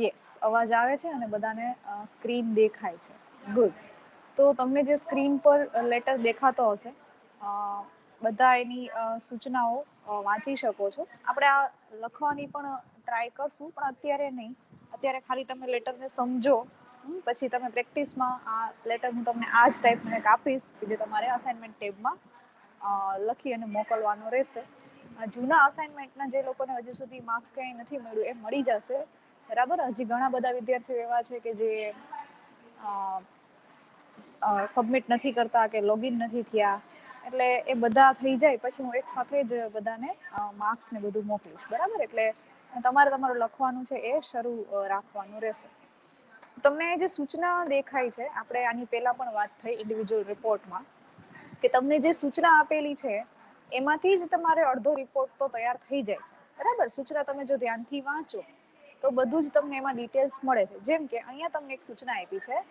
Yes, અવાજ આવે છે અને બધાને સ્ક્રીન દેખાય છે. ગુડ. તો તમને જે સ્ક્રીન પર લેટર દેખાતો હશે, બધા એની સૂચનાઓ વાંચી શકો છો. આપણે આ લખવાની પણ ટ્રાય કરશું, પણ અત્યારે નહીં. અત્યારે ખાલી તમે લેટરને સમજો, પછી તમે પ્રેક્ટિસમાં આ લેટર હું તમને આ જ ટાઈપનું એક આપીશ કે જે તમારે અસાઇનમેન્ટ ટેબમાં લખી અને મોકલવાનો રહેશે. જૂના અસાઇનમેન્ટના જે લોકોને હજી સુધી માર્ક્સ કંઈ નથી મળ્યું એ મળી જશે. બરાબર. હજી ઘણા બધા વિદ્યાર્થીઓ એવા છે કે જે સબમિટ નથી કરતા કે લોગિન નથી થયા. એટલે એ બધા થઈ જાય પછી હું એક સાથે જ બધાને માર્ક્સ ને બધું મોકલીશ. બરાબર. એટલે તમારે તમારું લખવાનું છે એ શરૂ રાખવાનું રહેશે. તમને જે સૂચના દેખાય છે, આપણે આની પહેલા પણ વાત થઈ ઇન્ડિવિજ્યુઅલ રિપોર્ટમાં, કે તમને જે સૂચના આપેલી છે એમાંથી જ તમારે અડધો રિપોર્ટ તો તૈયાર થઈ જાય છે. બરાબર. સૂચના તમે જો ધ્યાનથી વાંચો તો બધું જ તમને એમાં ડિટેલ્સ મળે છે. જેમ કે અહીંયા તમને એક સૂચના આપી છે,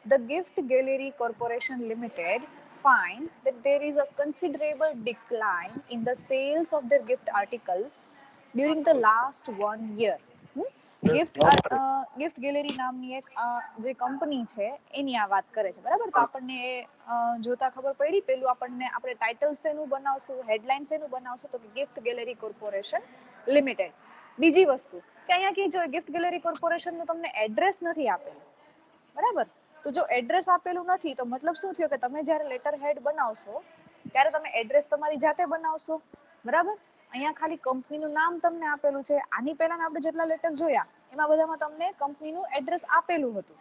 The Gift Gallery Corporation Limited find that there is a considerable decline in the sales of their gift articles during the last 1 year. Gift gallery નામની એક જે કંપની છે એની આ વાત કરે છે. બરાબર. તો આપણને જોતા ખબર પડી. પેલું આપણે ટાઇટલ શેનું બનાવશું, હેડલાઇન શેનું બનાવશું, તો ગિફ્ટ ગેલેરી કોર્પોરેશન લિમિટેડ. બીજી વસ્તુ કે અહીંયા કે જો ગિફ્ટ ગેલેરી કોર્પોરેશનનું તમને એડ્રેસ નથી આપેલું. બરાબર. તો જો એડ્રેસ આપેલું નથી તો મતલબ શું થયો કે તમે જ્યારે લેટર હેડ બનાવશો ત્યારે તમે એડ્રેસ તમારી જાતે બનાવશો. બરાબર. અહીંયા ખાલી કંપનીનું નામ તમને આપેલું છે. આની પહેલા આપણે જેટલા લેટર જોયા એમાં બધામાં તમને કંપનીનું એડ્રેસ આપેલું હતું.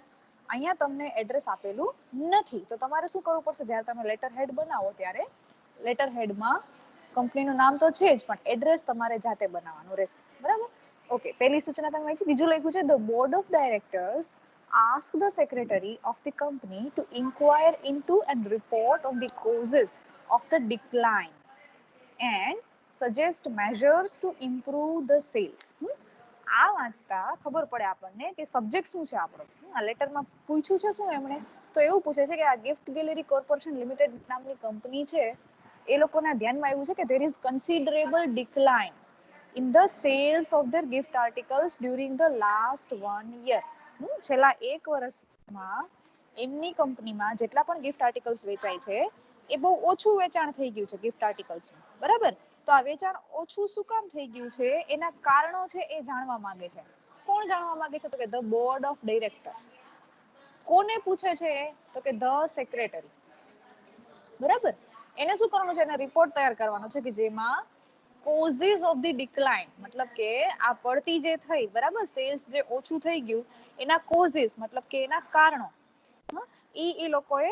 અહીંયા તમને એડ્રેસ આપેલું નથી. તો તમારે શું કરવું પડશે, જ્યારે તમે લેટર હેડ બનાવો ત્યારે લેટર હેડમાં કંપનીનું નામ તો છે જ, પણ એડ્રેસ તમારે જાતે બનાવવાનું રહેશે. બરાબર. ઓકે. પહેલી સૂચના તમે વાંચી. બીજું લખ્યું છે, The Board of Directors ask the secretary of the company to inquire into and report on the causes of the decline and suggest measures to improve the sales. આ વાંચતા ખબર પડે આપણને કે સબ્જેક્ટ શું છે આપણો. આ લેટરમાં પૂછ્યું છે શું એમણે, તો એવું પૂછે છે કે આ ગિફ્ટ ગેલેરી કોર્પોરેશન લિમિટેડ નામની કંપની છે, એ લોકોના ધ્યાનમાં આવ્યું છે કે there is considerable decline in the sales of their gift articles during the last 1 year. છેલ્લા 1 વર્ષમાં એમની કંપનીમાં જેટલા પણ ગિફ્ટ આર્ટિકલ્સ વેચાય છે એ બહુ ઓછું વેચાણ થઈ ગયું છે ગિફ્ટ આર્ટિકલ્સ. બરાબર. તો આ વેચાણ ઓછું શું કામ થઈ ગયું છે, એના કારણો છે એ જાણવા માંગે છે. કોણ જાણવા માંગે છે, તો કે ધ બોર્ડ ઓફ ડિરેક્ટર્સ. કોને પૂછે છે, તો કે ધ સેક્રેટરી. બરાબર. એને શું કરવાનું છે, એને રિપોર્ટ તૈયાર કરવાનો છે કે જેમાં કોઝિસ ઓફ ધી ડિક્લાઇન, મતલબ કે આ પડતી જે થઈ, બરાબર, સેલ્સ જે ઓછું થઈ ગયું એના કોઝિસ મતલબ કે એના કારણો એ લોકોએ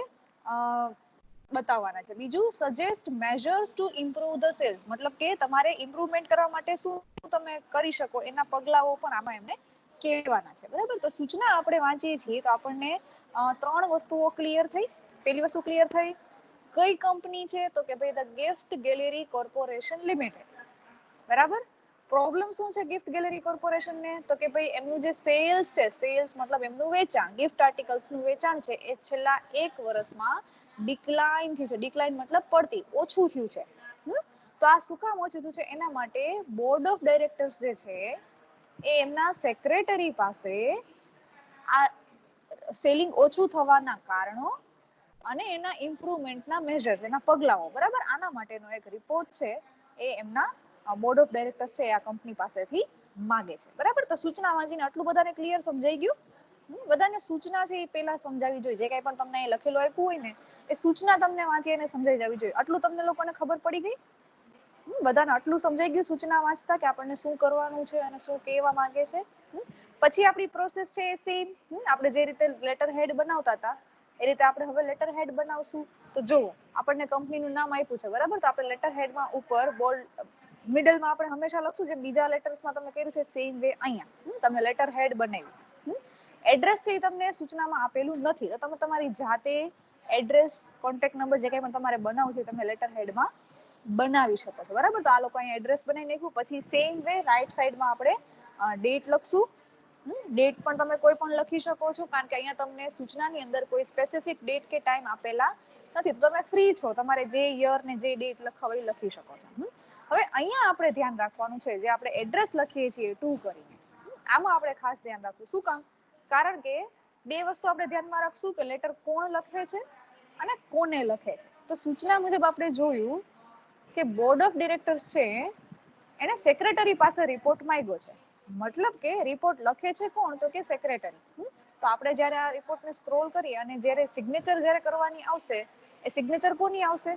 બતાવવાના છે. બીજું, suggest measures to improve the sales, મતલબ કે તમારે ઇમ્પ્રુવમેન્ટ કરવા માટે શું તમે કરી શકો એના પગલાઓ પણ આમાં એમને કહેવાના છે. બરાબર. તો સૂચના આપણે વાંચીએ છીએ તો આપણને 3 વસ્તુઓ ક્લિયર થઈ. પહેલી વસ્તુ ક્લિયર થઈ, કઈ કંપની છે, તો કે ભાઈ the gift gallery corporation limited. બરાબર. પ્રોબ્લેમ શું છે ગિફ્ટ ગેલેરી કોર્પોરેશનને, તો કે ભાઈ એમનું જે સેલ્સ છે, સેલ્સ મતલબ એમનું વેચાણ, ગિફ્ટ આર્ટિકલ્સનું વેચાણ છે એ છેલ્લા 1 વર્ષમાં ડિક્લાઇન થયું છે. ડિક્લાઇન મતલબ પડતી, ઓછું થયું છે. તો આ શું કામ ઓછું થયું છે, એના માટે બોર્ડ ઓફ ડાયરેક્ટર્સ જે છે એ એમના સેક્રેટરી પાસે આ સેલિંગ ઓછું થવાના કારણો અને એના ઇમ્પ્રુવમેન્ટના મેજર્સ, એના પગલાઓ, બરાબર, આના માટેનો એક રિપોર્ટ છે એ એમના બોર્ડ ઓફ ડાયરેક્ટર્સ છે આ કંપની પાસેથી માંગે છે. બરાબર. તો સૂચના વાંચીને આટલું બધાને ક્લિયર સમજાઈ ગયું. બધાને સૂચના છે એ પહેલા સમજાવી જોઈએ. જે કંઈ પણ તમને લખેલું આપ્યું હોય ને એ સૂચના તમને વાંચી અને સમજાઈ જવી જોઈએ. આટલું તમને લોકોને ખબર પડી ગઈ. બધાને આટલું સમજાઈ ગયું સૂચના વાંચતા કે આપણને શું કરવાનું છે અને શું કહેવા માંગે છે. પછી આપણી પ્રોસેસ છે એ સેમ. આપણે જે રીતે લેટર હેડ બનાવતા હતા એ રીતે આપણે હવે લેટર હેડ બનાવશું. તો જુઓ, આપણને કંપનીનું નામ આપ્યું છે. બરાબર. તો આપણે લેટર હેડમાં ઉપર બોલ્ડ મિડલમાં આપણે હંમેશા લખશું, જેમ બીજા લેટર્સમાં તમે કર્યું છે સેમ વે અહીંયા તમે લેટર હેડ બનાવ્યું. એડ્રેસ છે એ તમને સૂચનામાં આપેલું નથી, તો તમે તમારી જાતે એડ્રેસ, કોન્ટેક્ટ નંબર જે કંઈ પણ તમારે બનાવવું છે તમે લેટર હેડમાં બનાવી શકો છો. બરાબર. તો આ લોકો અહીંયા એડ્રેસ બનાવી નાખ્યું. પછી સેમ વે રાઈટ સાઈડમાં આપણે ડેટ લખશું. ડેટ પણ તમે કોઈ પણ લખી શકો છો, કારણ કે અહીંયા તમને સૂચનાની અંદર કોઈ સ્પેસિફિક ડેટ કે ટાઈમ આપેલા નથી. તો તમે ફ્રી છો, તમારે જે યર ને જે ડેટ લખવા હોય લખી શકો છો. હવે અહીંયા આપણે ધ્યાન રાખવાનું છે, જે આપણે એડ્રેસ લખીએ છીએ ટુ કરીને, આમાં આપણે ખાસ ધ્યાન રાખવું. શું કામ? કારણ કે બે વસ્તુ આપણે ધ્યાનમાં રાખશું કે લેટર કોણ લખે છે અને કોને લખે છે. તો સૂચના મુજબ આપણે જોયું કે બોર્ડ ઓફ ડિરેક્ટર્સ છે એને સેક્રેટરી પાસે રિપોર્ટ માંગ્યો છે. મતલબ કે રિપોર્ટ લખે છે કોણ? તો કે સેક્રેટરી. તો આપણે જ્યારે આ રિપોર્ટને સ્ક્રોલ કરીએ અને જ્યારે સિગ્નેચર જ્યારે કરવાની આવશે, એ સિગ્નેચર કોની આવશે?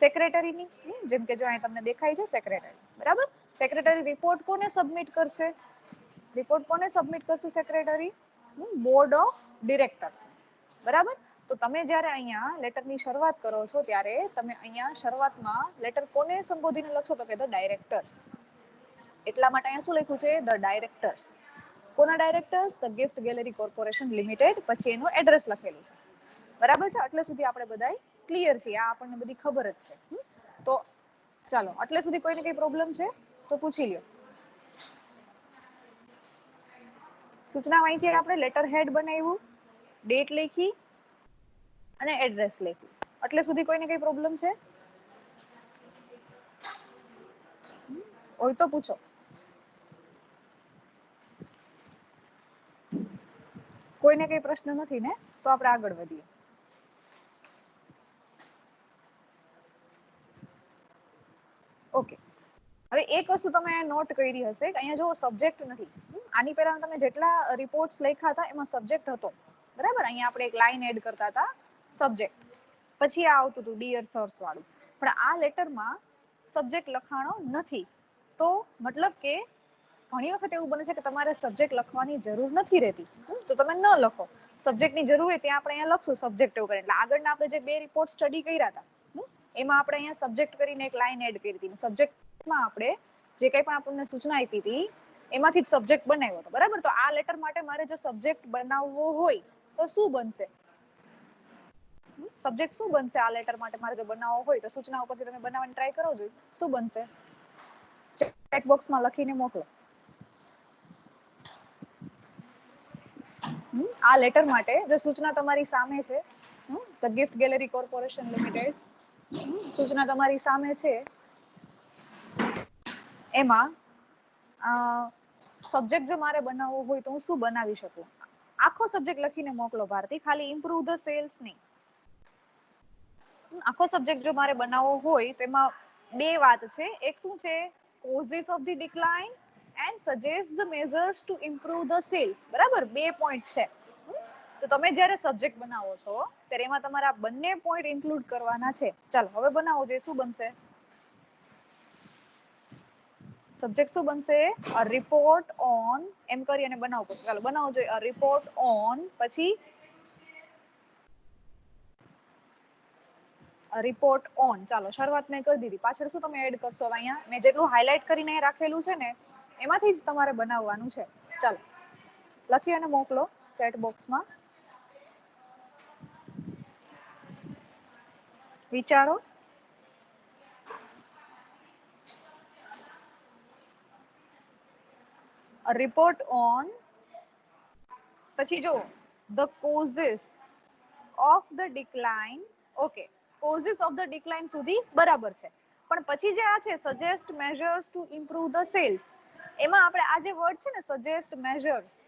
સેક્રેટરીની. જેમ કે જો અહીં તમને દેખાય છે સેક્રેટરી, બરાબર. સેક્રેટરી રિપોર્ટ કોને સબમિટ કરશે? રિપોર્ટ કોને સબમિટ કરશે સેક્રેટરી? બોર્ડ ઓફ ડિરેક્ટર્સ, બરાબર. તો તમે જ્યારે અહીંયા લેટરની શરૂઆત કરો છો ત્યારે તમે અહીંયા શરૂઆતમાં લેટર કોને સંબોધીને લખશો? તો કે ધ ડાયરેક્ટર્સ. એટલા માટે અહીંયા શું લખ્યું છે? The directors. કોના directors? The gift gallery corporation limited. પછી એનું એડ્રેસ લખેલું છે, બરાબર છે. એટલે સુધી આપણે બધાય ક્લિયર છીએ, આ આપણને બધી ખબર જ છે. તો ચાલો, એટલે સુધી કોઈને કઈ પ્રોબ્લેમ છે તો પૂછી લ્યો. સૂચના વાંચી આપણે, લેટર હેડ બનાવ્યું, ડેટ લખી અને એડ્રેસ લખ્યું. એટલે સુધી કોઈને કઈ પ્રોબ્લેમ છે હોય તો પૂછો. કોઈને કઈ પ્રશ્ન નથી ને? તો આપણે આગળ વધીએ. ઓકે, હવે એક વસ્તુ તમે નોટ કરી હશે કે અહીંયા જો સબ્જેક્ટ નથી. આની પહેલા તમે જેટલા રિપોર્ટ્સ લખ્યા હતા એમાં સબ્જેક્ટ હતો, બરાબર. અહીંયા આપણે એક લાઈન એડ કરતા હતા સબ્જેક્ટ, પછી આ આવતું હતું ડિયર સર્સ વાળું. પણ આ લેટરમાં સબ્જેક્ટ લખાણો નથી. તો મતલબ કે ઘણી વખત એવું બને છે કે તમારે સબ્જેક્ટ લખવાની જરૂર નથી રહેતી, તો તમે ન લખો. સબ્જેક્ટની જરૂર હોય ત્યાં આપણે અહીંયા લખશું સબ્જેક્ટ એવું કરીને. એટલે આગળના આપણે જે બે રિપોર્ટ સ્ટડી કર્યા હતા એમાં આપણે અહીંયા સબ્જેક્ટ કરીને એક લાઈન એડ કરી હતી. સબ્જેક્ટમાં આપણે જે કંઈ પણ આપણને સૂચના આપી હતી એમાંથી જ સબ્જેક્ટ બનાવ્યો હતો, બરાબર. તો આ લેટર માટે મારે જો સબ્જેક્ટ બનાવવો હોય તો શું બનશે? સબ્જેક્ટ શું બનશે આ લેટર માટે મારે જો બનાવવો હોય તો? સૂચના ઉપરથી તમે બનાવવાની ટ્રાય કરો છો, શું બનશે? ચેટ બોક્સમાં લખીને મોકલો. આ લેટર માટે જો સૂચના તમારી સામે છે, the gift gallery corporation limited, સૂચના તમારી સામે છે, એમાં સબ્જેક્ટ જો મારે બનાવવો હોય તો હું શું બનાવી શકું? આખો સબ્જેક્ટ લખીને મોકલો ભારતી, ખાલી ઇમ્પ્રુવ ધ સેલ્સ નહીં. આખો સબ્જેક્ટ જો મારે બનાવવો હોય તો એમાં બે વાત છે. એક શું છે? Causes of the decline and suggest the measures to improve the sales, બરાબર. બે પોઈન્ટ છે. તો તમે જ્યારે સબ્જેક્ટ બનાવો છો ત્યારે એમાં તમારે આ બંને પોઈન્ટ ઇન્ક્લુડ કરવાના છે. ચાલો હવે બનાવો જોઈએ. શું બનશે સબ્જેક્ટ? શું બનશે? અ રિપોર્ટ ઓન, એમ કરી અને બનાવો પડશે. ચાલો બનાવો જોઈએ. અ રિપોર્ટ ઓન, પછી રિપોર્ટ ઓન. ચાલો શરૂઆત મેં કરી દીધી. પાછળ શું તમે એડ કરશો? અહીંયા મેં જેટલું હાઇલાઇટ કરીને રાખેલું છે ને એમાંથી જ તમારે બનાવવાનું છે. ચાલો લખી અને મોકલો ચેટ બોક્સમાં. વિચારો. રિપોર્ટ ઓન, પછી જો the causes of the decline. Okay, causes of the decline સુધી બરાબર છે. પણ પછી જે આ છે suggest measures to improve the sales, એમાં આપણે આ જે વર્ડ છે ને સજેસ્ટ મેઝર્સ,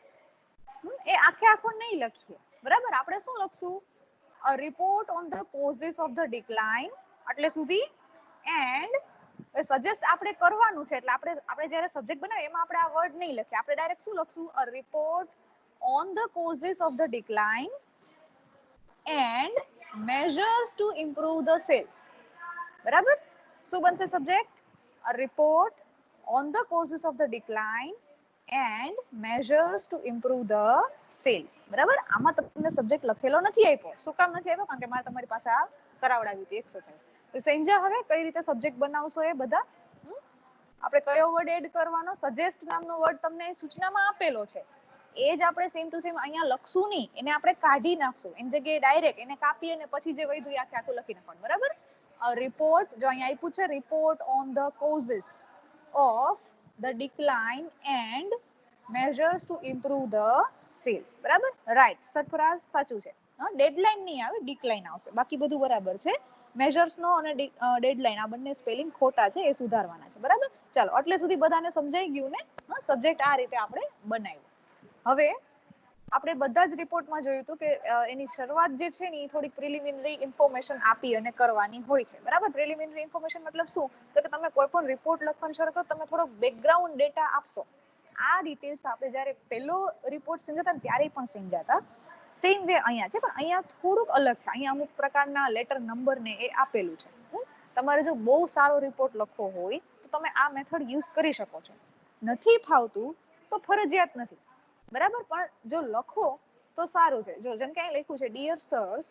એ આખે આખો નહીં લખીએ, બરાબર. આપણે શું લખશું? A report on the causes of the decline, એટલે સુધી. એન્ડ સજેસ્ટ આપણે કરવાનું છે એટલે આપણે જ્યારે સબ્જેક્ટ બનાવીએ એમાં આપણે આ વર્ડ નહીં લખીએ. આપણે ડાયરેક્ટ શું લખશું? A report on the causes of the decline and measures to improve the sales, બરાબર. શું બનશે subject? a report on the causes of the decline and measures to improve the sales, બરાબર. આમાં તમને સબ્જેક્ટ લખેલો નથી આપ્યો. શું કામ નથી આપ્યો? કારણ કે મારે તમારી પાસે આ કરાવડાવી હતી એક્સરસાઇઝ. તો સમજ્યા હવે કઈ રીતે સબ્જેક્ટ બનાવશો એ બધા? આપણે કયો વર્ડ એડ કરવાનો? સજેસ્ટ નામનો વર્ડ તમને સૂચનામાં આપેલો છે, એ જ આપણે સેમ ટુ સેમ અહીંયા લખશું નહીં, એને આપણે કાઢી નાખશું. એની જગ્યાએ ડાયરેક્ટ એને કાપી અને પછી જે વધ્યું એ આખે આખું લખી નાખવાનું, બરાબર. રિપોર્ટ, જો અહીંયા આપ્યું છે report on the causes of the decline and measures to improve the sales, બરાબર. રાઈટ સરફરાઝ, સાચું છે. ડેડલાઇન નહીં આવે, ડિક્લાઇન આવશે. બાકી બધું બરાબર છે. મેઝર્સનો અને ડેડલાઇન આ બંને સ્પેલિંગ ખોટા છે, એ સુધારવાના છે, બરાબર. ચાલો એટલે સુધી બધાને સમજાઈ ગયું ને? સબ્જેક્ટ આ રીતે આપણે બનાવ્યો. હવે આપણે બધા જ રિપોર્ટમાં જોયું હતું કે એની શરૂઆત જે છે ને એ થોડીક પ્રિલિમિનરી ઇન્ફોર્મેશન આપી અને કરવાની હોય છે, બરાબર. પ્રિલિમિનરી ઇન્ફોર્મેશન મતલબ શું, તો કે તમે કોઈ પણ રિપોર્ટ લખવાનું શરૂ કરો તમે થોડો બેકગ્રાઉન્ડ ડેટા આપશો. આ ડિટેલ્સ આપણે જ્યારે પહેલો રિપોર્ટ સમજાતા ત્યારે પણ સમજાતા, સેમ વે અહીંયા છે, પણ અહીંયા થોડુંક અલગ છે. અહીંયા અમુક પ્રકારના લેટર નંબર ને એ આપેલું છે. તમારે જો બહુ સારો રિપોર્ટ લખવો હોય તો તમે આ મેથડ યુઝ કરી શકો છો. નથી ફાવતું તો ફરજિયાત નથી, બરાબર. પણ જો લખો તો સારું છે. જો જેમ કે અહીં લખ્યું છે, dear sirs,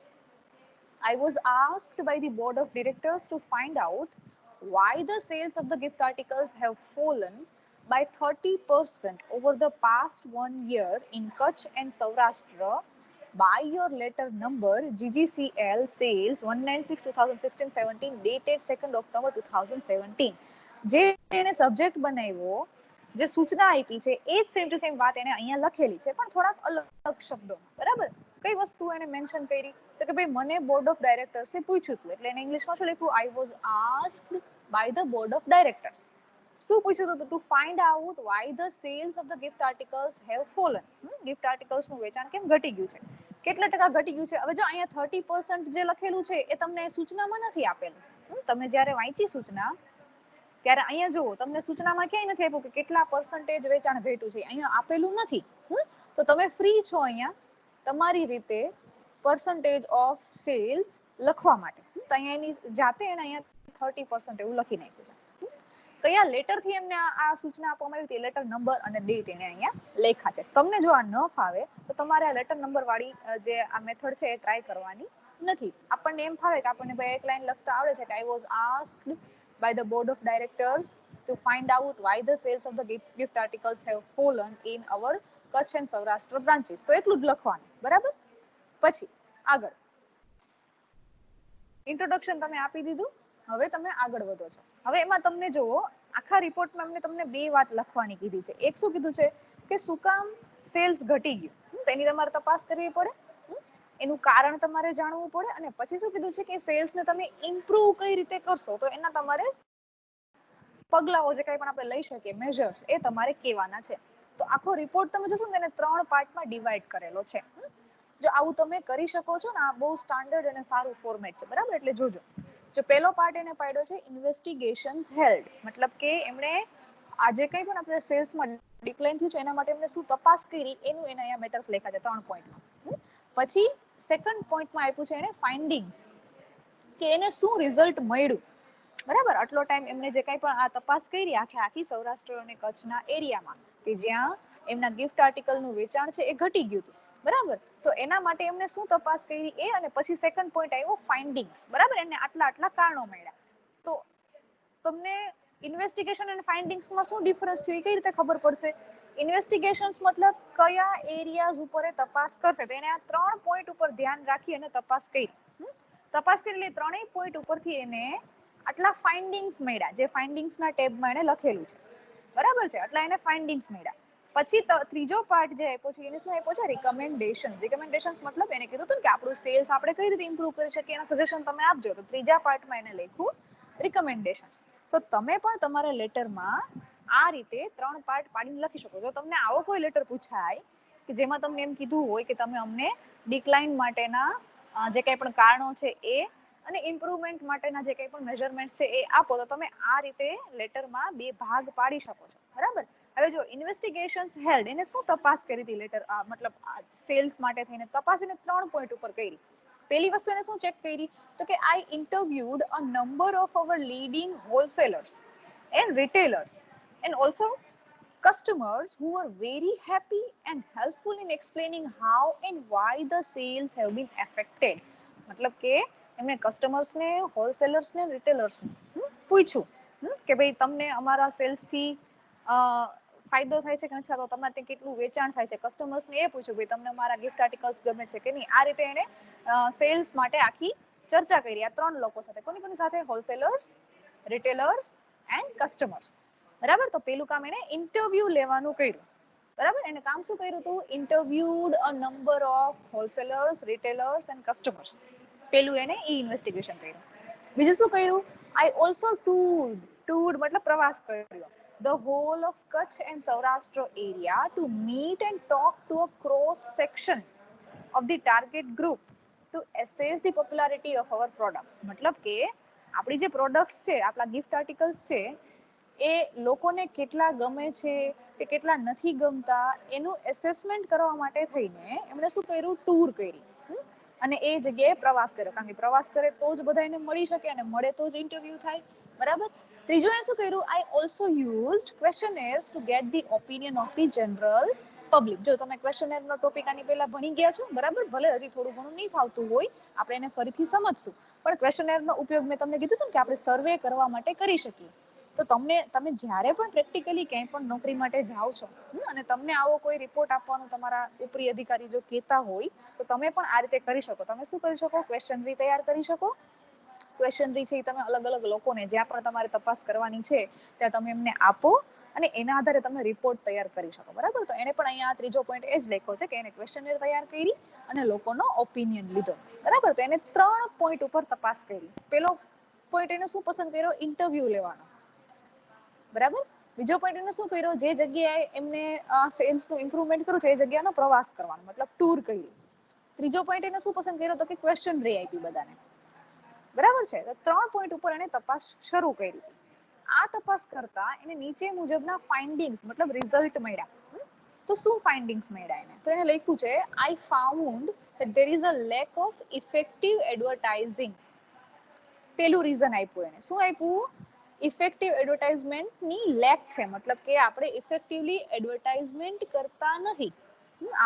I was asked by the board of directors to find out why the sales of the gift articles have fallen by 30% over the past 1 year in Kutch and Saurashtra by your letter number GGCL sales 196/2016-17 dated 2nd October 2017. જે એને subject બનાવ્યો, જે સૂચના આપી છે એ જ same to same વાત એને અહીંયા લખેલી છે, પણ થોડાક અલગ શબ્દો, બરાબર. કઈ વસ્તુ એને મેન્શન કરી, તો કે ભાઈ મને બોર્ડ ઓફ ડાયરેક્ટર્સે પૂછ્યું હતું, એટલે એને ઇંગ્લિશમાં શું લખ્યું, I was asked by the board of directors. શું પૂછ્યું હતું, to find out why the sales of the gift articles have fallen. Gift આર્ટિકલ્સનું વેચાણ કેમ ઘટી ગયું છે, કેટલા ટકા ઘટી ગયું છે. હવે જો અહીંયા 30% જે લખેલું છે એ તમને સૂચનામાં નથી આપેલું. તમે જ્યારે વાંચી સૂચના ત્યારે અહીંયા જુઓ, તમને સૂચનામાં ક્યાંય નથી આપ્યું કે કેટલા પર્સન્ટેજ વેચાણ ઘટ્યું છે, અહીંયા આપેલું નથી. તો તમે ફ્રી છો અહીંયા તમારી રીતે પર્સન્ટેજ ઓફ સેલ્સ લખવા માટે. તો અહીંયા એની જાતે એને અહીંયા 30% એવું લખી નાખ્યું છે. કયા લેટરથી એમને આ સૂચના આપવામાં આવી હતી, લેટર નંબર અને ડેટ એને અહીંયા લખ્યા છે. તમને જો આ ન ફાવે તો તમારે આ લેટર નંબર વાળી જે આ મેથડ છે એ ટ્રાય કરવાની નથી. આપણને એમ ફાવે કે આપણને ભાઈ એક લાઈન લખતા આવડે છે કે આઈ was asked by the board of directors to find out why the sales of the gift articles have fallen in our Kutch and Saurashtra branches. તો એટલું જ લખવાનું, બરાબર. પછી આગળ ઇન્ટ્રોડક્શન તમે આપી દીધું, હવે તમે આગળ વધો છો. હવે એમાં તમને જુઓ, આખા રિપોર્ટમાં અમને તમને બે વાત લખવાની કીધી છે. એક શું કીધું છે કે શું કામ સેલ્સ ઘટી ગયું, તેની તમારે તપાસ કરવી પડે, એનું કારણ તમારે જાણવું પડે. અને પછી શું કીધું છે કે સેલ્સને તમે ઇમ્પ્રૂવ કઈ રીતે કરશો, તો એના તમારે પગલાઓ જે કંઈ પણ આપણે લઈ શકીએ, મેજર્સ, એ તમારે કહેવાના છે. તો આખો રિપોર્ટ તમે જોશો ને એને 3 પાર્ટમાં ડિવાઈડ કરેલો છે. જો આવું તમે કરી શકો છો ને, આ બહુ સ્ટાન્ડર્ડ અને સારું ફોર્મેટ છે, બરાબર. એટલે જોજો. જો પહેલો પાર્ટ એને પાડ્યો છે ઇન્વેસ્ટિગેશન્સ હેલ્ડ, મતલબ કે એમણે આજે કંઈ પણ આપણે સેલ્સમાં ડિક્લાઇન થયું છે એના માટે એમને શું તપાસ કરી એનું એને અહીંયા મેટર્સ લખ્યા છે 3 પોઈન્ટમાં. પછી સેકન્ડ પોઈન્ટમાં આપ્યું છે એને ફાઇન્ડિંગ્સ, કે એને શું રિઝલ્ટ મળ્યું, બરાબર. આટલો ટાઈમ એમને જે કંઈ પણ આ તપાસ કરી આખી સૌરાષ્ટ્ર અને કચ્છના એરિયામાં કે જ્યાં એમના ગિફ્ટ આર્ટિકલનું વેચાણ છે એ ઘટી ગયું હતું, બરાબર. તો એના માટે એમને શું તપાસ કરી એ, અને પછી સેકન્ડ પોઈન્ટ આવ્યો ફાઇન્ડિંગ્સ, બરાબર. એને આટલા કારણો મળ્યા. તો તમને ઇન્વેસ્ટિગેશન અને ફાઇન્ડિંગ્સમાં શું ડિફરન્સ થયું એ કઈ રીતે ખબર પડશે. ઇન્વેસ્ટિગેશન્સ મતલબ કયા એરિયાઝ ઉપર તપાસ કરશે, તો એને આ 3 પોઈન્ટ ઉપર ધ્યાન રાખી અને તપાસ કરી. તપાસ કરેલી 3 પોઈન્ટ ઉપરથી એને આટલા ફાઇન્ડિંગ્સ મળ્યા, જે ફાઇન્ડિંગ્સના ટેબમાં એને લખેલું છે, બરાબર છે. આટલા એને ફાઇન્ડિંગ્સ મળ્યા. પછી ત્રીજો પાર્ટ જે આપ્યો છે એને શું આપ્યો છે, રિકમેન્ડેશન. રિકમેન્ડેશન્સ મતલબ એને કીધું હતું કે આપણું સેલ્સ આપણે કઈ રીતે ઇમ્પ્રૂવ કરી શકીએ એના સજેશન તમે આપજો. તો ત્રીજા પાર્ટમાં એને લખ્યું રિકમેન્ડેશન્સ. તો તમે પણ તમારા લેટરમાં આ રીતે 3 પાર્ટ પાડીને લખી શકો. જો તમને આવો કોઈ લેટર પૂછાય કે જેમાં તમને એમ કીધું હોય કે તમે અમને ડિક્લાઇન માટેના જે કંઈ પણ કારણો છે એ અને ઇમ્પ્રુવમેન્ટ માટેના જે કંઈ પણ મેજરમેન્ટ છે એ આપો, તો તમે આ રીતે લેટરમાં 2 ભાગ પાડી શકો છો, બરાબર. હવે જો ઇન્વેસ્ટિગેશન્સ હેલ્ડ, એને શું તપાસ કરી હતી લેટર, મતલબ સેલ્સ માટે થઈને તપાસ એને 3 પોઈન્ટ ઉપર કરી. પહેલી વસ્તુ એને શું ચેક કરી, તો કે I interviewed a number of our leading wholesalers and retailers and also customers who were very happy and helpful in explaining how and why the sales have been affected. મતલબ કે એમને કસ્ટમર્સને, હોલસેલર્સને, રિટેલર્સને પૂછ્યું કે ભાઈ તમને અમારા સેલ્સથી ફાયદો થાય છે કે નથી થતો, તમારે ત્યાં કેટલું વેચાણ થાય છે. કસ્ટમર્સને એ પૂછ્યું ભાઈ તમને મારા ગિફ્ટ આર્ટિકલ્સ ગમે છે કે નહીં. આ રીતે એને સેલ્સ માટે આખી ચર્ચા કરી આ 3 લોકો સાથે. કોની સાથે, હોલસેલર્સ, રિટેલર્સ એન્ડ કસ્ટમર્સ, બરાબર. તો પેલું કામ એને ઇન્ટરવ્યુ લેવાનું કર્યું, બરાબર. એને કામ શું કર્યું હતું, interviewed a number of wholesalers, retailers and customers. પેલું એને ઇન્વેસ્ટિગેશન કર્યું. બીજું શું કર્યું, આઈ ઓલ્સો ટૂર્ડ મતલબ પ્રવાસ કર્યો. the whole of Kutch and Saurashtra area to meet and talk to a cross section of the target group to assess the popularity of our products. મતલબ કે આપણી જે પ્રોડક્ટ્સ છે, આપણા ગિફ્ટ આર્ટિકલ્સ છે, એ લોકોને કેટલા ગમે છે કે કેટલા નથી ગમતા એનું એસેસમેન્ટ કરવા માટે થઈને એમણે શું કર્યું, ટૂર કરી અને એ જગ્યાએ પ્રવાસ કર્યો. કારણ કે પ્રવાસ કરે તો જ બધા એને મળી શકે અને મળે તો જ ઇન્ટરવ્યુ થાય, બરાબર. ત્રીજું એને શું કર્યું, I also used questionnaires to get the opinion of the general public. જો તમે ક્વેશ્ચનરનો ટોપિક આની પહેલા ભણી ગયા છો, બરાબર, ભલે હજી થોડું ઘણું નહીં ફાવતું હોય, આપણે એને ફરીથી સમજશું, પણ ક્વેશ્ચનરનો ઉપયોગ મેં તમને કીધું હતું કે આપણે સર્વે કરવા માટે કરી શકીએ. તો તમે જ્યારે પણ પ્રેક્ટિકલી ક્યાંય પણ નોકરી માટે જાઓ છો અને તમને આવો કોઈ રિપોર્ટ આપવાનું તમારા ઉપરી અધિકારી જો કહેતા હોય, તો તમે પણ આ રીતે કરી શકો. તમે શું કરી શકો, ક્વેશ્ચનરી તૈયાર કરી શકો. ક્વેશ્ચનરી છે એ તમે અલગ અલગ લોકોને જ્યાં પણ તમારે તપાસ કરવાની છે ત્યાં તમે એમને આપો અને એના આધારે તમે રિપોર્ટ તૈયાર કરી શકો, બરાબર. તો એને પણ અહીંયા ત્રીજો પોઈન્ટ એ જ લખ્યો છે કે એને ક્વેશ્ચનર તૈયાર કરી અને લોકોનો ઓપિનિયન લીધો, બરાબર. તો એને 3 પોઈન્ટ ઉપર તપાસ કરી. પેલો પોઈન્ટ એને શું પસંદ કર્યો, ઇન્ટરવ્યુ લેવાનો, બરાબર. બીજો પોઈન્ટ એને શું કર્યો, જે જગ્યાએ એમને સેલ્સનું ઇમ્પ્રુવમેન્ટ કર્યું છે એ જગ્યાનો પ્રવાસ કરવાનો, મતલબ ટૂર કરી. ત્રીજો પોઈન્ટ એને શું પસંદ કર્યો તો કે ક્વેશ્ચનરી આપી બધાને, બરાબર છે. તો 3 પોઈન્ટ ઉપર એને તપાસ શરૂ કરી. આ તપાસ કરતા એને નીચે મુજબના ફાઇન્ડિંગ્સ મતલબ રિઝલ્ટ મળ્યા. તો શું ફાઇન્ડિંગ્સ મળ્યા એને, તો એને લખ્યું છે, I found that there is a lack of effective advertising. પેલું રીઝન આપ્યું એને, શું આપ્યું, ઇફેક્ટિવ એડવર્ટાઇઝમેન્ટની લેક છે, મતલબ કે આપણે ઇફેક્ટિવલી એડવર્ટાઇઝમેન્ટ કરતા નથી,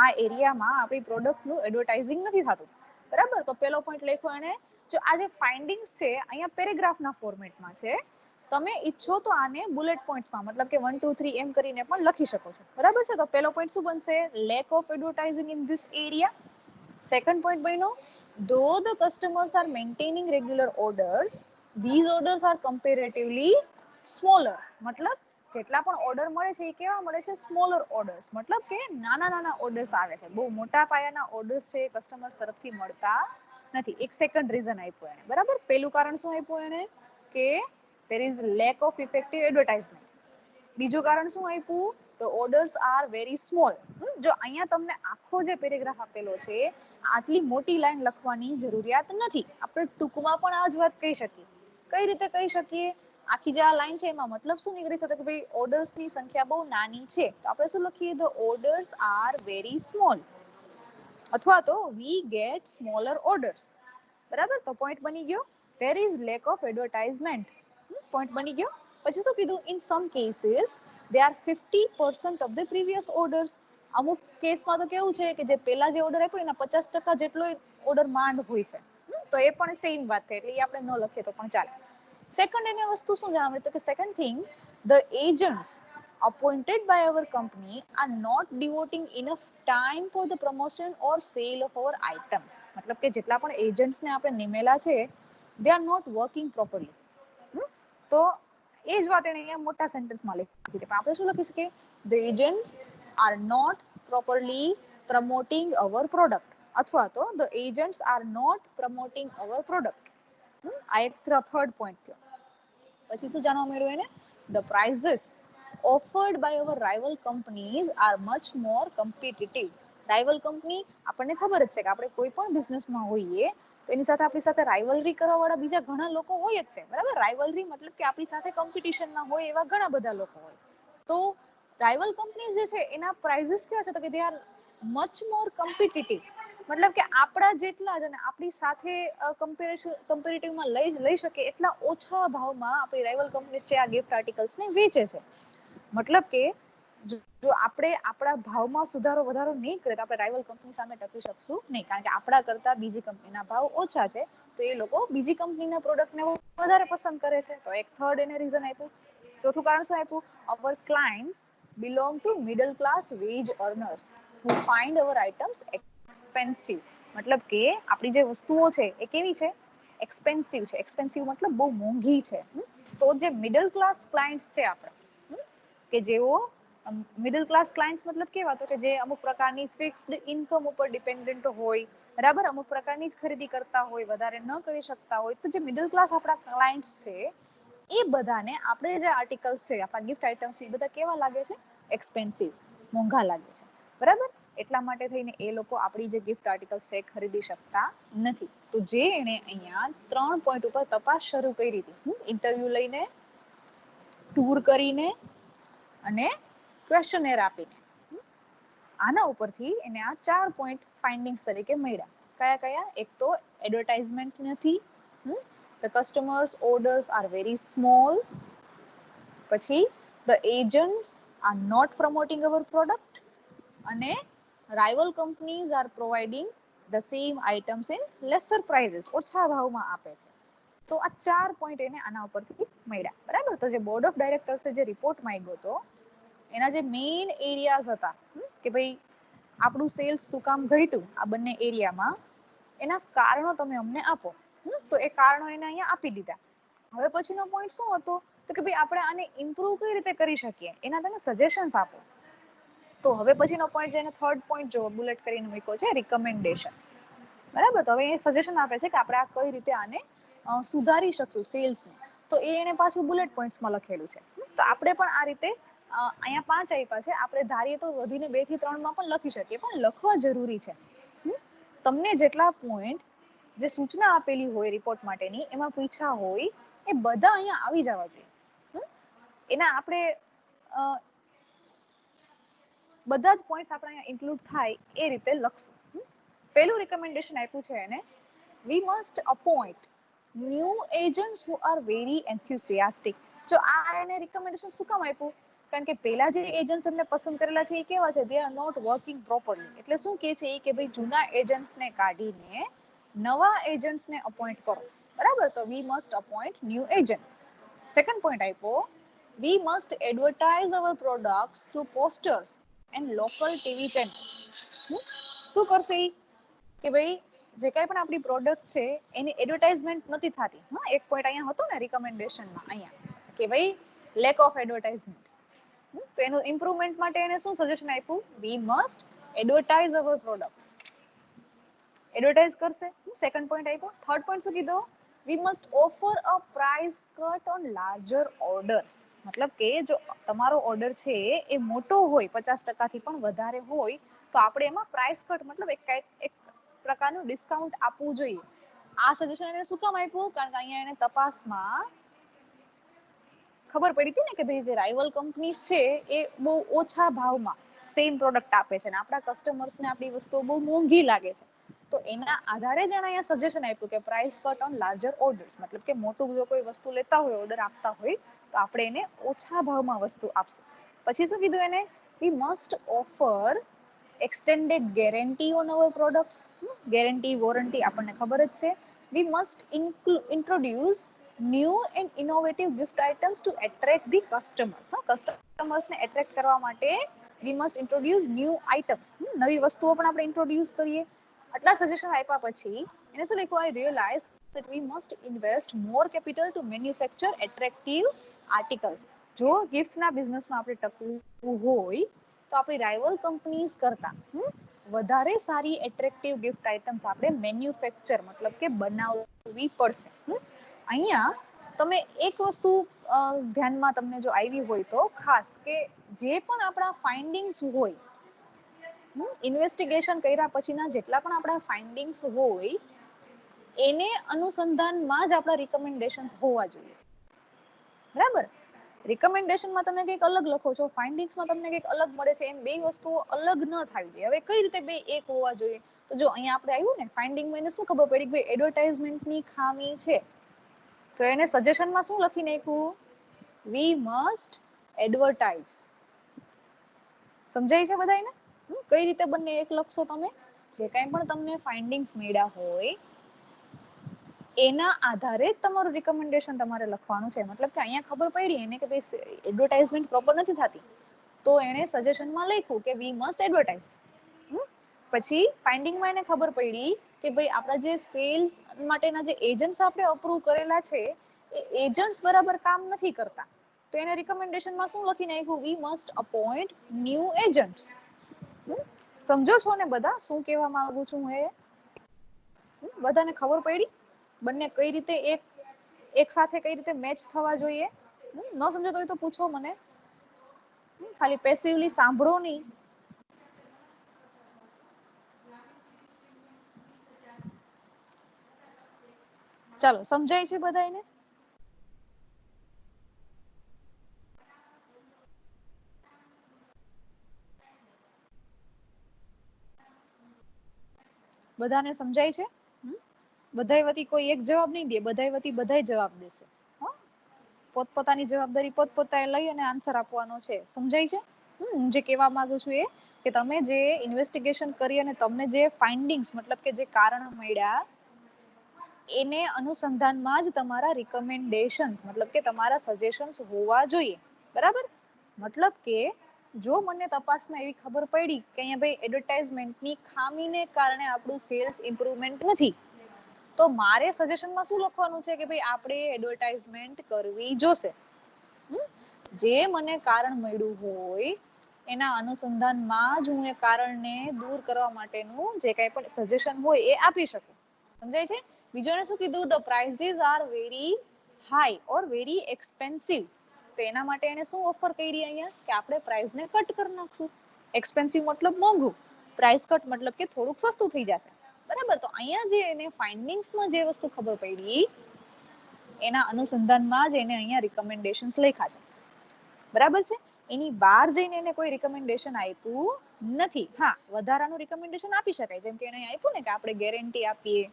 આ એરિયામાં આપણી પ્રોડક્ટનું એડવર્ટાઇઝિંગ નથી થતું, બરાબર. તો પેલો પોઈન્ટ લખ્યો એને. જો આ જે ફાઇન્ડિંગ્સ છે અહીંયા પેરેગ્રાફના ફોર્મેટમાં છે, તમે ઈચ્છો તો આને બુલેટ પોઈન્ટ્સમાં મતલબ કે 1 2 3 એમ કરીને પણ લખી શકો છો, બરાબર છે. તો પેલો પોઈન્ટ શું બનશે, lack of advertising in this area. Second point બન્યો, though the customers are maintaining regular orders, these orders are comparatively smaller. મતલબ જેટલા પણ ઓર્ડર મળે છે એ કેવા મળે છે, સ્મોલર ઓર્ડર્સ, મતલબ કે નાના નાના ઓર્ડર્સ આવે છે, બહુ મોટા પાયાના ઓર્ડર્સ છે કસ્ટમર્સ તરફથી મળતા નથી. એક સેકન્ડ રીઝન આપ્યું એને, બરાબર. પેલું કારણ શું આપ્યું એને કે there is lack of effective advertisement. બીજું કારણ શું આપ્યું, તો ઓર્ડર્સ આર વેરી સ્મોલ. જો અહીંયા તમને આખો જે પેરેગ્રાફ આપેલો છે આટલી મોટી લાઈન લખવાની જરૂરિયાત નથી, આપણે ટૂંકમાં પણ આ જ વાત કહી શકીએ. કઈ રીતે કહી શકીએ, આખી જે આ લાઈન છે એમાં મતલબ શું નીકળી શકે કે ભાઈ ઓર્ડર્સની સંખ્યા બહુ નાની છે, તો આપણે શું લખીએ, the orders are very small, અથવા તો વી ગેટ સ્મોલર ઓર્ડર્સ, બરાબર. તો પોઈન્ટ બની ગયો, there is lack of advertisement, point બની ગયો. પછી શું કીધું, in sum cases they are 50% of the previous orders. અમુક કેસમાં તો કેવું છે કે જે પહેલા જે ઓર્ડર આપ્યો એના 50% જેટલો ઓર્ડર માંડ હોય છે, તો એ પણ સેમ વાત થાય, એટલે એ આપણે ન લખીએ તો પણ ચાલે. સેકન્ડ એને વસ્તુ શું જાણવા મળી, તો કે second thing, the agents appointed by our company are not devoting enough time for the promotion or sale of our items. મતલબ કે જેટલા પણ એજન્ટ્સને આપણે નિમેલા છે they are not working properly. તો એ જ વાત એને અહીંયા મોટા સેન્ટેન્સમાં લખી છે, પણ આપણે શું લખી શકીએ, the agents are not properly promoting our product, અથવા તો the agents are not promoting our product. આ એક થર્ડ પોઈન્ટ થયો. પછી શું જાણવા મળ્યું એને, the prices offered by our rival companies are much more competitive. Rival company, આપણને ખબર જ છે કે આપણે કોઈ પણ બિઝનેસમાં હોઈએ તો એની સાથે આપણી સાથે રાઇવલરી કરવા વાળા બીજા ઘણા લોકો હોય જ છે, બરાબર. રાઇવલરી મતલબ કે આપણી સાથે કોમ્પિટિશનમાં હોય એવા ઘણા બધા લોકો હોય. તો રાઇવલ કંપની જે છે એના પ્રાઇઝીસ કેવા છે, તો કે they are much more competitive, મતલબ કે આપણા જેટલા જ અને આપણી સાથે કમ્પેરેટિવમાં લઈ શકે એટલા ઓછા ભાવમાં આપણી રાઇવલ કંપની છે આ ગિફ્ટ આર્ટિકલ્સને વેચે છે. મતલબ કે જો આપણે આપણા ભાવમાં સુધારો વધારો નહીં કરે તો આપણે રાઇવલ કંપની સામે ટકી શકશું નહીં, કારણ કે આપણા કરતા બીજી કંપનીના ભાવ ઓછા છે, તો એ લોકો બીજી કંપનીના પ્રોડક્ટને વધારે પસંદ કરે છે. તો એક થર્ડ એને રીઝન આપ્યું. ચોથું કારણ શું આપ્યું, our clients belong to middle class wage earners who find our items expensive. મતલબ કે આપણી જે વસ્તુઓ છે એ કેવી છે, એક્સપેન્સિવ છે. એક્સપેન્સિવ મતલબ બહુ મોંઘી છે. તો જે મિડલ ક્લાસ ક્લાયન્ટ્સ છે આપણા, કે જેઓ મિડલ ક્લાસ ક્લાયન્ટ્સ મતલબ કેવા, તો કે જે અમુક પ્રકારની ફિક્સ્ડ ઇન્કમ ઉપર ડિપેન્ડન્ટ હોય, બરાબર, અમુક પ્રકારની જ ખરીદી કરતા હોય, વધારે ન કરી શકતા હોય, તો જે મિડલ ક્લાસ આપણા ક્લાયન્ટ્સ છે એ બધાને આપણે જે આર્ટિકલ્સ છે, આપણા ગિફ્ટ આઇટમ્સ છે, એ બધા કેવા લાગે છે? એક્સપેન્સિવ, મોંઘા લાગે છે, બરાબર? એટલા માટે થઈને એ લોકો આપણી જે ગિફ્ટ આર્ટિકલ્સ છે ખરીદી શકતા નથી. તો જે એને અહીંયા 3 પોઈન્ટ ઉપર તપાસ શરૂ કરી હતી, ઇન્ટરવ્યુ લઈને, ટૂર કરીને અને ક્વેશ્ચનેર આપીને, આના ઉપરથી એને આ 4 પોઈન્ટ ફાઇન્ડિંગ્સ તરીકે મળ્યા. કયા કયા? એક તો એડવર્ટાઇઝમેન્ટ નથી, the customers orders are very small, પછી the agents are not promoting our product, અને rival companies are providing the same items in lesser prices, ઓછા ભાવમાં આપે છે. તો આ 4 પોઈન્ટ એને આના ઉપરથી મળ્યા, બરાબર? તો જે બોર્ડ ઓફ ડાયરેક્ટર્સે જે રિપોર્ટ માંગ્યો હતો, એના જે મેઇન એરિયાઝ હતા કે ભાઈ આપણું સેલ્સ શું કામ ઘટ્યું આ બંને એરિયામાં, એના કારણો તમે અમને આપો. તો એ કારણો એને અહીંયા આપી દીધા. હવે પછીનો પોઈન્ટ શું હતો? તો કે ભાઈ આપણે આને ઇમ્પ્રુવ કઈ રીતે કરી શકીએ, એના તમે સજેશન્સ આપો. તો હવે પછીનો પોઈન્ટ જેને થર્ડ પોઈન્ટ જો બુલેટ કરીને મૂક્યો છે, રિકમેન્ડેશન્સ, બરાબર? તો હવે એ સજેશન આપે છે કે આપણે આ કઈ રીતે આને સુધારી શકશું સેલ્સને. તો એ એને પાછું બુલેટ પોઈન્ટ્સમાં લખેલું છે. તો આપણે પણ આ રીતે અહીંયા 5 આપ્યા છે, આપણે ધારીએ તો વધીને 2 થી 3 માં પણ લખી શકીએ, પણ લખવા જરૂરી છે. તમને જેટલા પોઈન્ટ જે સૂચના આપેલી હોય રિપોર્ટ માટેની, એમાં પૂછ્યા હોય, એ બધા અહીંયા આવી જવા જોઈએ. એના આપણે બધા જ પોઈન્ટ્સ આપણે અહીંયા ઇન્ક્લુડ થાય એ રીતે લખશું. પહેલું રિકમેન્ડેશન આપ્યું છે એને, we must appoint new agents who are very enthusiastic. જો આ એને રિકમેન્ડેશન શું કામ આપ્યું? કારણ કે પેલા જે એજન્ટ્સ એમને પસંદ કરેલા છે એ કેવા છે? They are not working properly. એટલે શું કે છે એ કે ભાઈ જૂના એજન્ટ્સને કાઢીને નવા એજન્ટ્સને અપોઇન્ટ કરો, બરાબર? તો we must appoint new agents. Second point આપ્યો, we must advertise our products through posters and local TV channels. શું કરશે ઈ? કે ભાઈ જે કાંઈ પણ આપણી પ્રોડક્ટ છે એની એડવર્ટાઇઝમેન્ટ નથી થતી. એક પોઈન્ટ અહીંયા હતો ને રિકમેન્ડેશનમાં, અહીંયા કે ભાઈ લેક ઓફ એડવર્ટાઇઝમેન્ટ. તો એનું ઇમ્પ્રુવમેન્ટ માટે એને શું સજેશન આપ્યું? We must advertise our products. Advertise કરશે, સેકન્ડ પોઈન્ટ આપ્યો. થર્ડ પોઈન્ટ શું કીધો? We must offer a price cut on larger orders. મતલબ કે જો તમારો ઓર્ડર છે એ મોટો હોય, 50% થી પણ વધારે હોય, તો આપણે એમાં પ્રાઇસ કટ મતલબ એક પ્રકારનું ડિસ્કાઉન્ટ આપવું જોઈએ. આ સજેશન એને શું કામ આપ્યું? કારણ કે અહીંયા એને તપાસમાં ખબર પડી હતી ને કે ભાઈ જે રાઇવલ કંપનીઝ છે એ બહુ ઓછા ભાવમાં સેમ પ્રોડક્ટ આપે છે, અને આપણા કસ્ટમર્સને આપણી વસ્તુઓ બહુ મોંઘી લાગે છે. તો એના આધારે જ એને અહીંયા સજેશન આપ્યું કે price cut on larger orders. મતલબ કે મોટું જો કોઈ વસ્તુ લેતા હોય, ઓર્ડર આપતા હોય, તો આપણે એને ઓછા ભાવમાં વસ્તુ આપશું. પછી શું કીધું એને? We must offer extended guarantee on our products. Guarantee, warranty આપણને ખબર જ છે. We must introduce new and innovative gift items to attract the customers. કસ્ટમર્સને એટ્રેક્ટ કરવા માટે we must introduce new items, નવી વસ્તુઓ પણ આપણે ઇન્ટ્રોડ્યુસ કરીએ. આટલા સજેશન આપ્યા પછી એને શું લખ્યું? આઈ realise that we must invest more capital to manufacture attractive articles. જો ગિફ્ટના બિઝનેસમાં આપણે ટકવું હોય તો આપણી રાઇવલ કંપનીઝ કરતા વધારે સારી એટ્રેક્ટિવ ગિફ્ટ આઇટમ્સ આપણે મેન્યુફેક્ચર મતલબ કે બનાવવી પડશે. અહીંયા તમે એક વસ્તુ ધ્યાનમાં તમને જો આવી હોય તો ખાસ, કે જે પણ આપણા ફાઇન્ડિંગ્સ હોય, ઇન્વેસ્ટિગેશન કર્યા પછીના જેટલા પણ આપણા ફાઇન્ડિંગ્સ હોય, એને અનુસંધાનમાં જ આપણા રિકમેન્ડેશન્સ હોવા જોઈએ, બરાબર? રિકમેન્ડેશનમાં તમે કંઈક અલગ લખો છો, ફાઇન્ડિંગ્સમાં તમને કંઈક અલગ મળે છે, એમ બે વસ્તુઓ અલગ ન થવી જોઈએ. હવે કઈ રીતે બે એક હોવા જોઈએ? તો જો અહીંયા આપણે આવ્યું ને ફાઇન્ડિંગમાં, એને શું ખબર પડી કે ભાઈ એડવર્ટાઇઝમેન્ટની ખામી છે, તો એને સજેશનમાં શું લખી નાખ્યું? વી મસ્ટ એડવર્ટાઇઝ. સમજાય છે બધાને? કઈ રીતે બંને એક લખશો તમે? જે કાંઈ પણ તમને ફાઇન્ડિંગ્સ મળ્યા હોય એના આધારે જ તમારું રિકમેન્ડેશન તમારે લખવાનું છે. મતલબ કે અહીંયા ખબર પડી એને કે ભાઈ એડવર્ટાઇઝમેન્ટ પ્રોપર નથી થતી, તો એણે સજેશનમાં લખ્યું કે વી મસ્ટ એડવર્ટાઇઝ. પછી ફાઇન્ડિંગમાં એને ખબર પડી કે ભાઈ આપણા જે સેલ્સ માટેના જે એજન્ટ્સ આપણે અપ્રૂવ કરેલા છે એ એજન્ટ્સ બરાબર કામ નથી કરતા, તો એને રિકમેન્ડેશનમાં શું લખી નાખ્યું? વી મસ્ટ અપોઇન્ટ ન્યૂ એજન્ટ્સ. સમજો છો ને બધા શું કહેવા માંગુ છું હું? એ બધાને ખબર પડી બંને કઈ રીતે એક એક સાથે કઈ રીતે મેચ થવા જોઈએ? ન સમજો તો પૂછો મને, ખાલી પેસિવલી સાંભળો નહીં. ચાલો, સમજાય છે બધાને? બધાને સમજાય છે? બધાય વતી કોઈ એક જવાબ નહીં દે, બધાય વતી બધાય જવાબ દેશે. પોતપોતાની જવાબદારી પોતપોતાએ લઈ અને આન્સર આપવાનો છે. સમજાય છે? હું જે કહેવા માંગુ છું એ કે તમે જે ઇન્વેસ્ટિગેશન કરી અને તમને જે ફાઇન્ડિંગ્સ મતલબ કે જે કારણ મળ્યા એને અનુસંધાનમાં જ તમારા રિકમેન્ડેશન્સ મતલબ કે તમારા સજેશન્સ હોવા જોઈએ. બરાબર? મતલબ કે જો મને તપાસમાં એવી ખબર પડી કે અહીંયા ભાઈ એડવર્ટાઇઝમેન્ટની ખામીને કારણે આપણું સેલ્સ ઇમ્પ્રુવમેન્ટ નથી, તો મારે સજેશનમાં શું લખવાનું છે કે ભાઈ આપણે એડવર્ટાઇઝમેન્ટ કરવી જોશે. જે મને કારણ મળ્યું હોય એના અનુસંધાનમાં જ હું એ કારણને દૂર કરવા માટેનું જે કંઈ પણ સજેશન હોય એ આપી શકું. સમજાય છે? બીજું એને શું કીધું? The prices are very high or very expensive. તો એના માટે એને શું ઓફર કરી અહીંયા કે આપણે પ્રાઇસને કટ કરી નાખશું. એક્સપેન્સિવ મતલબ મોંઘું, પ્રાઇસ કટ મતલબ કે થોડુંક સસ્તું થઈ જશે. બરાબર? તો અહીંયા જે એને ફાઇન્ડિંગ્સમાં જે વસ્તુ ખબર પડી એના અનુસંધાનમાં જ એને અહીંયા રિકમેન્ડેશન્સ લખ્યા છે. બરાબર છે? એની બહાર જઈને એને કોઈ રિકમેન્ડેશન આપ્યું નથી. હા, વધારાનું રિકમેન્ડેશન આપી શકાય, જેમ કે એને આપ્યું ને કે આપણે ગેરંટી આપીએ,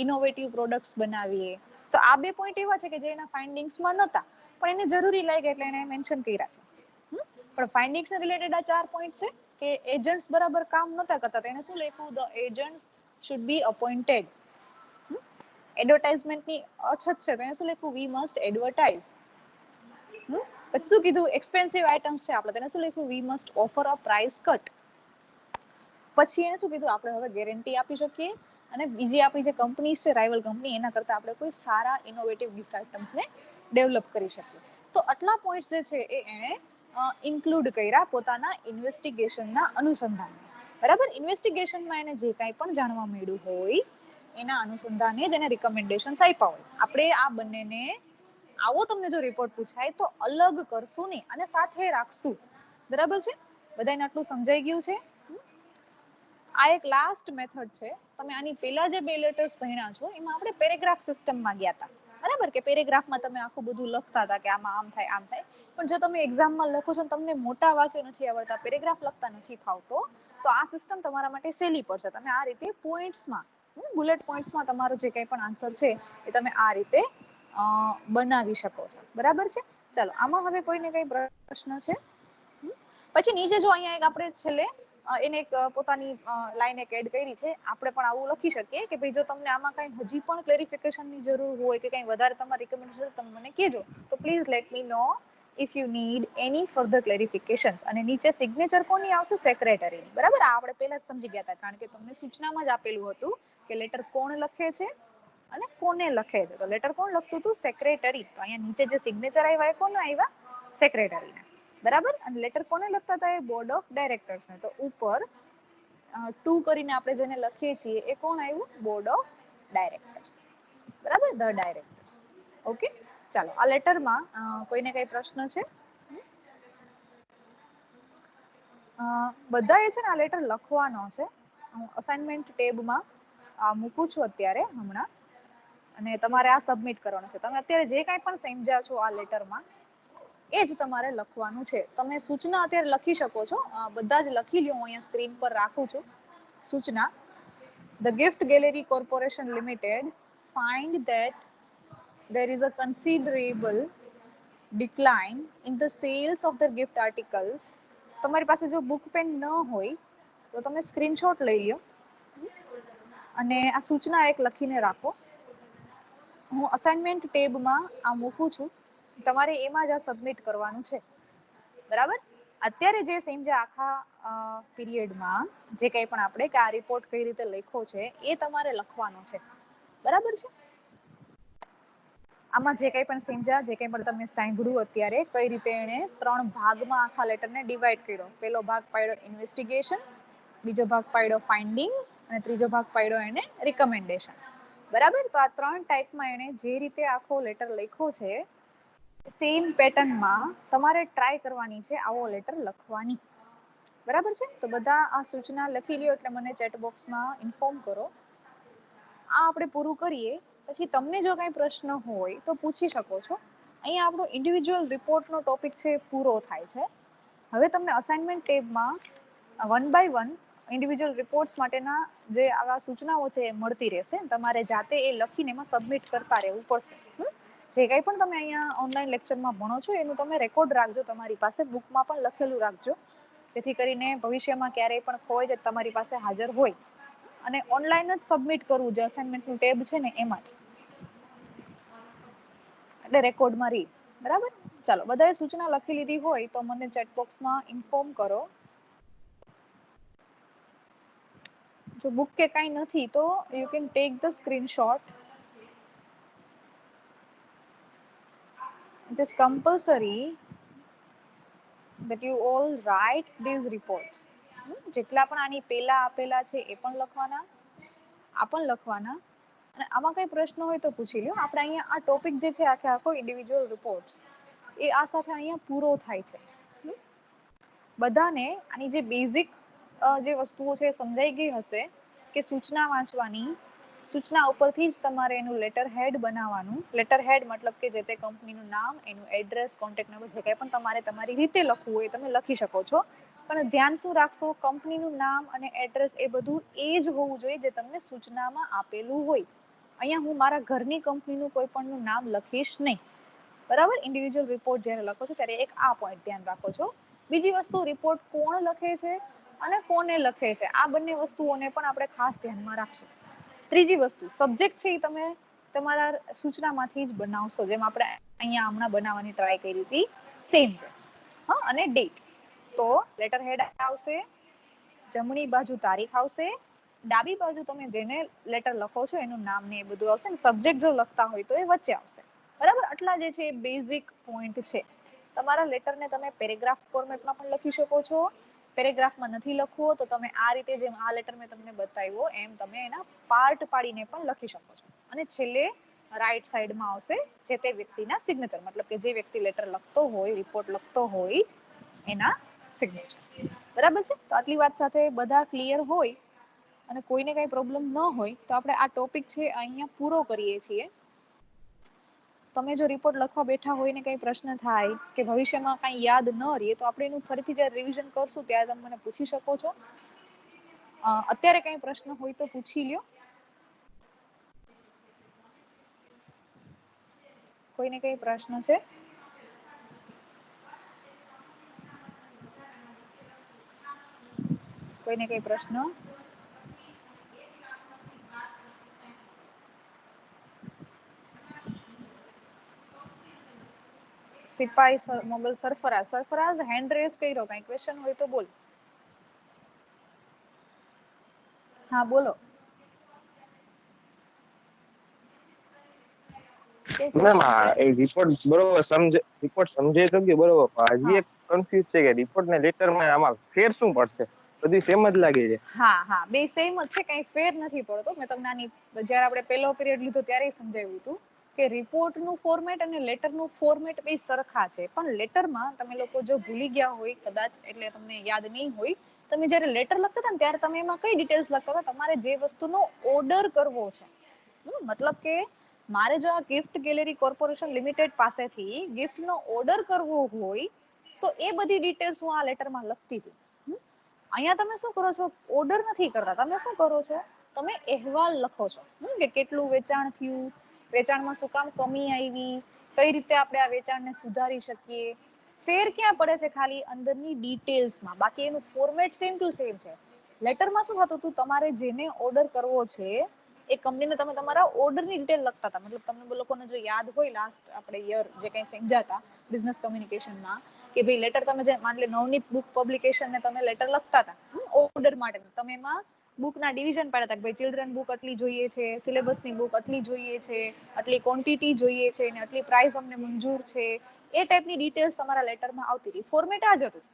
ઇનોવેટિવ પ્રોડક્ટ્સ બનાવીએ. તો આ બે પોઈન્ટ એવા છે કે જે એના ફાઇન્ડિંગ્સમાં નહોતા, પણ એને જરૂરી લાગે એટલે એને મેન્શન કર્યા છે. પણ ફાઇન્ડિંગ્સ રિલેટેડ આ 4 પોઈન્ટ છે કે એજન્ટ્સ બરાબર કામ નહોતા કરતા, તો એને શું લખ્યું? The agents should be appointed. એડવર્ટાઇઝમેન્ટની અછત છે તો એને શું લખ્યું? We must advertise. પછી શું કીધું? એક્સપેન્સિવ આઇટમ્સ છે આપણે, તેને શું લખ્યું? We must offer a price cut. પછી એને શું કીધું? આપણે હવે ગેરંટી આપી શકીએ અને બીજી આપણી જે કંપની છે રાઇવલ કંપની એના કરતા આપણે કોઈ સારા ઇનોવેટિવ ગિફ્ટ આઇટમ્સને ડેવલપ કરી શકીએ. તો આટલા પોઈન્ટ્સ જે છે એ એણે ઇન્ક્લુડ કર્યા પોતાના ઇન્વેસ્ટિગેશનના અનુસંધાનમાં. બરાબર? ઇન્વેસ્ટિગેશનમાં એને જે કાંઈ પણ જાણવા મળ્યું હોય એના અનુસંધાને જ એને રિકમેન્ડેશન્સ આપ્યા હોય. આપણે આ બંનેને આવો તમને જો રિપોર્ટ પૂછાય તો અલગ કરશું નહીં અને સાથે રાખશું. બરાબર છે? બધાને આટલું સમજાઈ ગયું છે? આ એક લાસ્ટ મેથડ છે. તમે આની પહેલા જે 2 લેટર્સ ભણ્યા છો એમાં આપણે પેરેગ્રાફ સિસ્ટમમાં ગયા હતા. બરાબર? કે પેરેગ્રાફમાં તમે આખું બધું લખતા હતા કે આમાં આમ થાય આમ થાય. પણ જો તમે એક્ઝામમાં લખો છો તમને મોટા વાક્યો નથી આવડતા, પેરેગ્રાફ લખતા નથી ફાવતો, તો આ સિસ્ટમ તમારા માટે સહેલી પડશે. તમે આ રીતે પોઈન્ટ્સમાં, બુલેટ પોઈન્ટ્સમાં તમારો જે કંઈ પણ આન્સર છે એ તમે આ રીતે બનાવી શકો છો. બરાબર છે? ચાલો, આમાં હવે કોઈને કઈ પ્રશ્ન છે? પછી નીચે જો અહીંયા એક આપણે છેલ્લે એને એક પોતાની લાઈન એક એડ કરી છે. આપણે પણ આવું લખી શકીએ કે ભાઈ જો તમને આમાં કઈ હજી પણ ક્લેરિફિકેશનની જરૂર હોય કે કઈ વધારે તમારી રિકમેન્ડેશન તમે મને કહેજો, તો please let me know if you need any further clarifications. અને નીચે સિગ્નેચર કોની આવશે? સેક્રેટરીની. બરાબર? આ આપણે પહેલા જ સમજી ગયા હતા, કારણ કે તમને સૂચનામાં જ આપેલું હતું કે લેટર કોણ લખે છે અને કોને લખે છે. તો લેટર કોણ લખતું હતું? સેક્રેટરી. તો અહીંયા નીચે જે સિગ્નેચર આવ્યા એ કોને આવ્યા? સેક્રેટરીને. બરાબર? અને લેટર કોને લખતા હતા? એ બોર્ડ ઓફ ડાયરેક્ટર્સને. તો ઉપર 2 કરીને આપણે જેને લખીએ છીએ એ કોણ આવ્યું? Board of directors. બરાબર? The directors. ઓકે, ચાલો. આ લેટરમાં કોઈને કઈ પ્રશ્ન છે? બધાએ છે ને આ લેટર લખવાનો છે. હું અસાઇનમેન્ટ ટેબમાં મૂકું છું અત્યારે હમણાં, અને તમારે આ સબમિટ કરવાનું છે. તમે અત્યારે જે કાંઈ પણ સમજ્યા છો આ લેટરમાં એ જ તમારે લખવાનું છે. તમે સૂચના અત્યારે લખી શકો છો, બધા જ લખી લ્યો. હું અહીંયા સ્ક્રીન પર રાખું છું સૂચના. The Gift Gallery Corporation Limited find that there is a considerable decline in the sales of their gift articles. તમારી પાસે જો બુક પેન ન હોય તો તમે સ્ક્રીનશોટ લઈ લો અને આ સૂચના એક લખીને રાખો. હું અસાઇનમેન્ટ ટેબમાં આ મૂકું છું, તમારે એમાં જ આ સબમિટ કરવાનું છે. બરાબર? અત્યારે જે સમજ્યા આખા પીરિયડમાં જે કંઈ પણ આપણે કે આ રિપોર્ટ કઈ રીતે લખ્યો છે એ તમારે લખવાનો છે. બરાબર છે? આમાં જે કંઈ પણ સમજ્યા, જે કંઈ પણ તમે સાંભળ્યું અત્યારે, કઈ રીતે એને 3 ભાગમાં આખા લેટરને ડિવાઈડ કર્યો. પહેલો ભાગ પાડ્યો ઇન્વેસ્ટિગેશન, બીજો ભાગ પાડ્યો ફાઇન્ડિંગ્સ અને ત્રીજો ભાગ પાડ્યો એને રિકમેન્ડેશન. બરાબર. તો આ 3 ટાઈપમાં એને જે રીતે આખો લેટર લખ્યો છે સેમ પેટર્નમાં તમારે ટ્રાય કરવાની છે આવો લેટર લખવાની. બરાબર છે. તો બધા આ સૂચના લખી લ્યો એટલે મને ચેટ બોક્સમાં ઇન્ફોર્મ કરો. આ આપણે પૂરું કરીએ પછી તમને જો કઈ પ્રશ્ન હોય તો પૂછી શકો છો. અહીંયા આપણો ઇન્ડિવિજ્યુઅલ રિપોર્ટનો ટોપિક છે પૂરો થાય છે. હવે તમને અસાઇનમેન્ટ ટેબમાં 1 બાય 1 ઇન્ડિવિજ્યુઅલ રિપોર્ટ્સ માટેના જે આવા સૂચનાઓ છે એ મળતી રહેશે. તમારે જાતે એ લખીને એમાં સબમિટ કરતા રહેવું પડશે. જે કંઈ પણ તમે અહીંયા ઓનલાઈન લેક્ચરમાં ભણો છો એનું તમે રેકોર્ડ રાખજો, તમારી પાસે બુકમાં પણ લખેલું રાખજો, જેથી કરીને ભવિષ્યમાં ક્યારેય પણ ખોવાય જાય તમારી પાસે હાજર હોય. અને ઓનલાઈન જ સબમિટ કરવું જે અસાઇનમેન્ટનું ટેબ છે ને એમાં જ, એટલે રેકોર્ડમાં રહી. બરાબર. ચાલો, બધાએ સૂચના લખી લીધી હોય તો મને ચેટ બોક્સમાં ઇન્ફોર્મ કરો. જો બુક કે કાંઈ નથી તો you can take the screenshot. It is compulsory that you all write these reports. જેટલા પણ આની પહેલા આપેલા છે એ પણ લખવાના, આ પણ લખવાના, અને આમાં કઈ પ્રશ્ન હોય તો પૂછી લ્યો. આપણે અહીંયા આ ટોપિક જે છે આખો ઇન્ડિવિજ્યુઅલ રિપોર્ટ્સ એ આ સાથે અહીંયા પૂરો થાય છે. બધાને આની જે બેઝિક જે વસ્તુઓ છે સમજાઈ ગઈ હશે કે સૂચના વાંચવાની, સૂચના ઉપરથી જ તમારે એનું લેટર હેડ બનાવવાનું. લેટર હેડ મતલબ કે જે તે કંપનીનું નામ, એનું એડ્રેસ, કોન્ટેક્ટ નંબર, જે કંઈ પણ તમારે તમારી રીતે લખવું હોય તમે લખી શકો છો. પણ ધ્યાન શું રાખશો, કંપનીનું નામ અને એડ્રેસ એ બધું એ જ હોવું જોઈએ જે તમને સૂચનામાં આપેલું હોય. અહીંયા હું મારા ઘરની કંપનીનું કોઈ પણનું નામ લખીશ નહીં. બરાબર. ઇન્ડિવિજ્યુઅલ રિપોર્ટ જ્યારે લખો છો ત્યારે એક આ પોઈન્ટ ધ્યાન રાખો છો. બીજી વસ્તુ, રિપોર્ટ કોણ લખે છે અને કોને લખે છે, આ બંને વસ્તુઓને પણ આપણે ખાસ ધ્યાનમાં રાખશું. ત્રીજી વસ્તુ, સબ્જેક્ટ છે એ તમે તમારા સૂચનામાંથી જ બનાવશો, જેમ આપણે અહીંયા હમણાં બનાવવાની ટ્રાય કરી હતી સેમ. હા, અને ડેટ. તો લેટર હેડ આવશે, જમણી બાજુ તારીખ આવશે, ડાબી બાજુ તમે જેને લેટર લખો છો એનું નામ ને એ બધું આવશે, ને સબ્જેક્ટ જો લખતા હોય તો એ વચ્ચે આવશે. બરાબર. આટલા જે છે એ બેઝિક પોઈન્ટ છે. તમારા લેટરને તમે પેરેગ્રાફ ફોર્મેટમાં પણ લખી શકો છો. પેરેગ્રાફમાં નથી લખવો તો તમે આ રીતે, જેમ આ લેટર મેં તમને બતાવ્યો એમ તમે એના પાર્ટ પાડીને પણ લખી શકો છો. અને છેલ્લે રાઈટ સાઈડમાં આવશે જે તે વ્યક્તિના સિગ્નેચર, મતલબ કે જે વ્યક્તિ લેટર લખતો હોય, રિપોર્ટ લખતો હોય એના સિગ્નેચર. બરાબર છે. તો આટલી વાત સાથે બધા ક્લિયર હોય અને કોઈને કઈ પ્રોબ્લેમ ન હોય તો આપણે આ ટોપિક છે અહીંયા પૂરો કરીએ છીએ. તમે જો રિપોર્ટ લખવા બેઠા હોય ને કઈ પ્રશ્ન થાય કે ભવિષ્યમાં કઈ યાદ ન રહે તો આપણે એનું ફરીથી જ્યારે રિવિઝન કરશું ત્યારે તમે મને પૂછી શકો છો. અત્યારે કઈ પ્રશ્ન હોય તો પૂછી લ્યો. કોઈને કઈ પ્રશ્ન છે? કોઈને કઈ પ્રશ્ન? સિપાઈ મોગલ સરફરાઝ હેન્ડ રેઝ કર્યો, કઈ ક્વેશ્ચન હોય તો બોલ. હા બોલો. મેમ એ રિપોર્ટ બરોબર રિપોર્ટ સમજે તો કે બરોબર, હજી એક કન્ફ્યુઝ છે કે રિપોર્ટ ને લેટર માં આમાં ફેર શું પડશે? બધી સેમ જ લાગે છે. હા, બે સેમ જ છે, કઈ ફેર નથી પડતો. મેં તમને આની જ્યારે આપણે પહેલો પીરિયડ લીધો ત્યારે સમજાવ્યું હતું કે રિપોર્ટનું ફોર્મેટ અને લેટરનું ફોર્મેટ બે સરખા છે. પણ લેટરમાં તમે લોકો જો ભૂલી ગયા હોય કદાચ, એટલે તમને યાદ નહીં હોય, તમે જ્યારે લેટર લખતા હતા ને ત્યારે તમે એમાં કઈ ડિટેલ્સ લખતા હતા? તમારે જે વસ્તુનો ઓર્ડર કરવો છે, મતલબ કે મારે જો આ ગિફ્ટ ગેલેરી કોર્પોરેશન લિમિટેડ પાસેથી ગિફ્ટનો ઓર્ડર કરવો હોય તો એ બધી ડિટેલ્સ હું આ લેટરમાં લખતી હતી. અહીંયા તમે શું કરો છો? ઓર્ડર નથી કરતા. તમે શું કરો છો? તમે અહેવાલ લખો છો કે કેટલું વેચાણ થયું, વેચાણમાં શું કામ કમી આવી, કઈ રીતે આપણે આ વેચાણને સુધારી શકીએ. ફેર ક્યાં પડે છે? ખાલી અંદરની ડિટેલ્સમાં. બાકી એનું ફોર્મેટ સેમ ટુ સેમ છે. લેટરમાં શું થતું હતું? તમારે જેને ઓર્ડર કરવો છે એ કંપનીને તમે તમારા ઓર્ડરની ડિટેલ લખતા હતા. મતલબ તમને લોકોને જો યાદ હોય લાસ્ટ આપણે યર જે કંઈ સમજાતા બિઝનેસ કમ્યુનિકેશનમાં કે ભાઈ લેટર તમે જે માની લો નવનીત બુક પબ્લિકેશનને તમે લેટર લખતા હતા ઓર્ડર માટે, તમે એમાં બુકના ડિવિઝન પાડ્યા હતા કે ભાઈ ચિલ્ડ્રન બુક આટલી જોઈએ છે, સિલેબસની બુક આટલી જોઈએ છે, આટલી ક્વોન્ટિટી જોઈએ છે અને આટલી પ્રાઇસ અમને મંજૂર છે. એ ટાઈપની ડિટેલ્સ તમારા લેટરમાં આવતી હતી. ફોર્મેટ આ જ હતું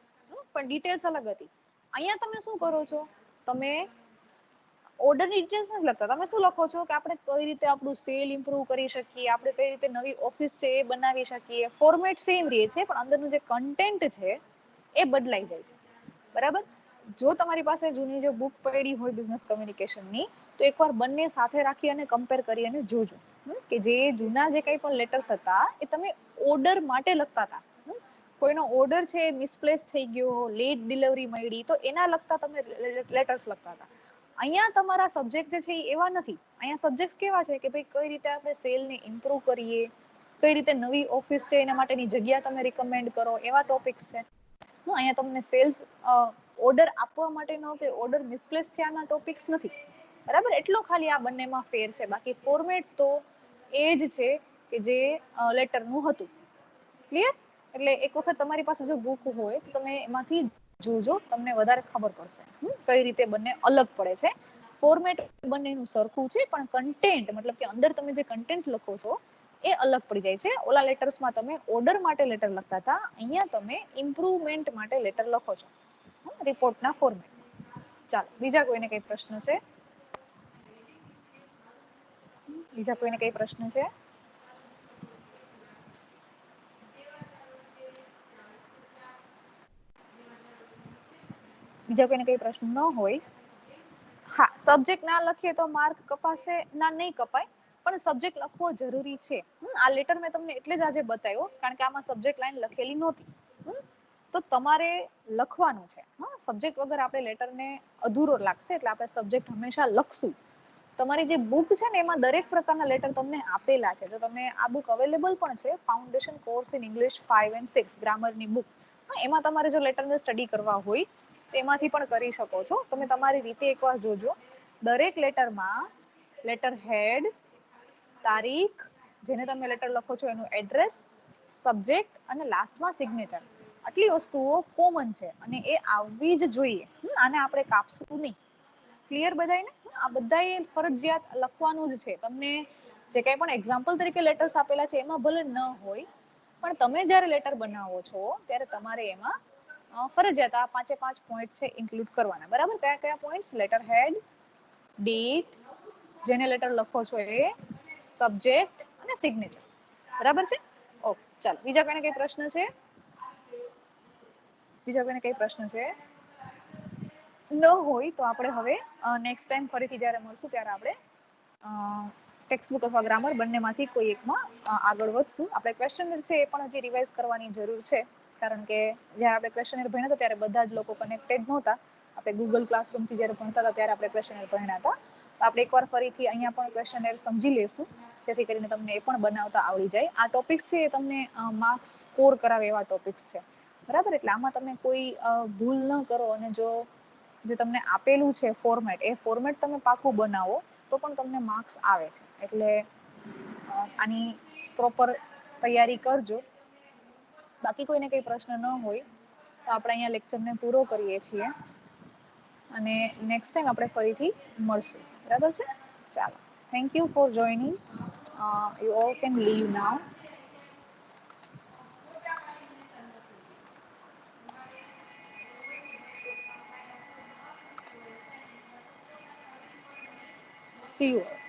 પણ ડિટેલ્સ અલગ હતી. અહીંયા તમે શું કરો છો? તમે ઓર્ડરની ડિટેલ્સ નથી લખતા. તમે શું લખો છો કે આપણે કઈ રીતે આપણું સેલ ઇમ્પ્રુવ કરી શકીએ, આપણે કઈ રીતે નવી ઓફિસ છે એ બનાવી શકીએ. ફોર્મેટ સેમ રહે છે પણ અંદરનું જે કન્ટેન્ટ છે એ બદલાઈ જાય છે. બરાબર. જો તમારી પાસે જૂની જે બુક પડી હોય બિઝનેસ કોમ્યુનિકેશનની, તો એકવાર બંને સાથે રાખી અને કમ્પેર કરી અને જોજો કે જે જૂના જે કંઈ પણ લેટર્સ હતા એ તમે ઓર્ડર માટે લખતા હતા. કોઈનો ઓર્ડર છે મિસપ્લેસ થઈ ગયો, લેટ ડિલિવરી મળી, તો એના લગતા તમે લેટર્સ લખતા હતા. અહીંયા તમારા સબ્જેક્ટ જે છે એ એવા નથી. અહીંયા સબ્જેક્ટ કેવા છે કે ભાઈ કઈ રીતે આપણે સેલને ઇમ્પ્રુવ કરીએ, કઈ રીતે નવી ઓફિસ છે એના માટેની જગ્યા તમે રિકમેન્ડ કરો, એવા ટોપિક્સ છે. અહીંયા તમને સેલ્સ ઓર્ડર આપવા માટેનો કે ઓર્ડર મિસપ્લેસ થયાના ટોપિક્સ નથી. બરાબર. એટલો ખાલી આ બંનેમાં ફેર છે. બાકી ફોર્મેટ તો એ જ છે કે જે લેટરનું હતું. ક્લિયર? એટલે એક વખત તમારી પાસે જો બુક હોય તો તમે એમાંથી જોજો, તમને વધારે ખબર પડશે કઈ રીતે બંને અલગ પડે છે. ફોર્મેટ બંનેનું સરખું છે પણ કન્ટેન્ટ મતલબ કે અંદર તમે જે કન્ટેન્ટ લખો છો એ અલગ પડી જાય છે. ઓલા લેટર્સમાં તમે ઓર્ડર માટે લેટર લખતા હતા, અહીંયા તમે ઇમ્પ્રુવમેન્ટ માટે લેટર લખો છો રિપોર્ટના ફોર્મેટ. ચાલો, બીજા કોઈને કઈ પ્રશ્ન છે? બીજા કોઈને કઈ પ્રશ્ન છે? બીજા કોઈને કઈ પ્રશ્ન ન હોય, હા, સબ્જેક્ટ ના લખીએ તો માર્ક કપાશે ના? નહીં કપાય, પણ સબ્જેક્ટ લખવો જરૂરી છે. આ લેટર મેં તમને એટલે જ આજે બતાવ્યો કારણ કે આમાં સબ્જેક્ટ લાઈન લખેલી નહોતી. તો તમારે લખવાનું છે. સબ્જેક્ટ વગર આપણે લેટરને અધૂરો લાગશે, એટલે આપણે સબ્જેક્ટ હંમેશા લખશું. તમારી જે બુક છે ને એમાં દરેક પ્રકારના લેટર તમને આપેલા છે. તો તમે આ બુક અવેલેબલ પણ છે, foundation course in English 5 and 6 ગ્રામરની બુક. એમાં તમારે જો લેટરને સ્ટડી કરવા હોય તેમાંથી પણ કરી શકો છો. તમે તમારી રીતે એકવાર જોજો. દરેક લેટરમાં લેટર હેડ, તારીખ, જેને તમે લેટર લખો છો એનું એડ્રેસ, સબ્જેક્ટ અને લાસ્ટમાં સિગ્નેચર, આટલી વસ્તુઓ કોમન છે અને એ આવવી જ જોઈએ. આને આપણે કાપશું નહીં. ક્લિયર બધાને? આ બધાએ ફરજિયાત લખવાનું જ છે. તમને જે કંઈ પણ એક્ઝામ્પલ તરીકે લેટર્સ આપેલા છે એમાં ભલે ન હોય, પણ તમે જ્યારે લેટર બનાવો છો ત્યારે તમારે એમાં ફરજિયાત આ 5 પોઈન્ટ છે ઇન્ક્લુડ કરવાના. બરાબર. કયા કયા પોઈન્ટ્સ? લેટર હેડ, ડેટ, જેને લેટર લખો છો એ, સબ્જેક્ટ અને સિગ્નેચર. બરાબર છે? ઓકે, ચાલો. બીજા કોઈને કઈ પ્રશ્ન છે? બીજા કોઈને કઈ પ્રશ્ન છે? ન હોય તો આપણે હવે નેક્સ્ટ ટાઈમ ફરીથી જ્યારે મળશું ત્યારે આપણે ટેક્સ્ટ બુક અથવા ગ્રામર બંનેમાંથી કોઈ એકમાં આગળ વધશું. આપણે ક્વેશ્ચનર છે એ પણ હજી રિવાઇઝ કરવાની જરૂર છે, કારણ કે જ્યારે આપણે ક્વેશ્ચનર ભણ્યા હતા ત્યારે બધા જ લોકો કનેક્ટેડ નહોતા. આપણે ગૂગલ ક્લાસરૂમથી જ્યારે ભણતા હતા ત્યારે આપણે ક્વેશ્ચનર ભણ્યા હતા. તો આપણે એકવાર ફરીથી અહીંયા પણ ક્વેશ્ચનર સમજી લેશું, જેથી કરીને તમને એ પણ બનાવતા આવડી જાય. આ ટોપિક્સ છે એ તમને માર્ક્સ સ્કોર કરાવે એવા ટોપિક્સ છે. બરાબર. એટલે આમાં તમે કોઈ ભૂલ ન કરો અને જો જે તમને આપેલું છે ફોર્મેટ, એ ફોર્મેટ તમે પાકું બનાવો તો પણ તમને માર્ક્સ આવે છે. એટલે આની પ્રોપર તૈયારી કરજો. બાકી કોઈને કઈ પ્રશ્ન ન હોય તો આપણે અહીંયા લેક્ચરને પૂરો કરીએ છીએ અને નેક્સ્ટ ટાઈમ આપણે ફરીથી મળશું. બરાબર છે? ચાલો, thank you for joining. You all can live now. See you all.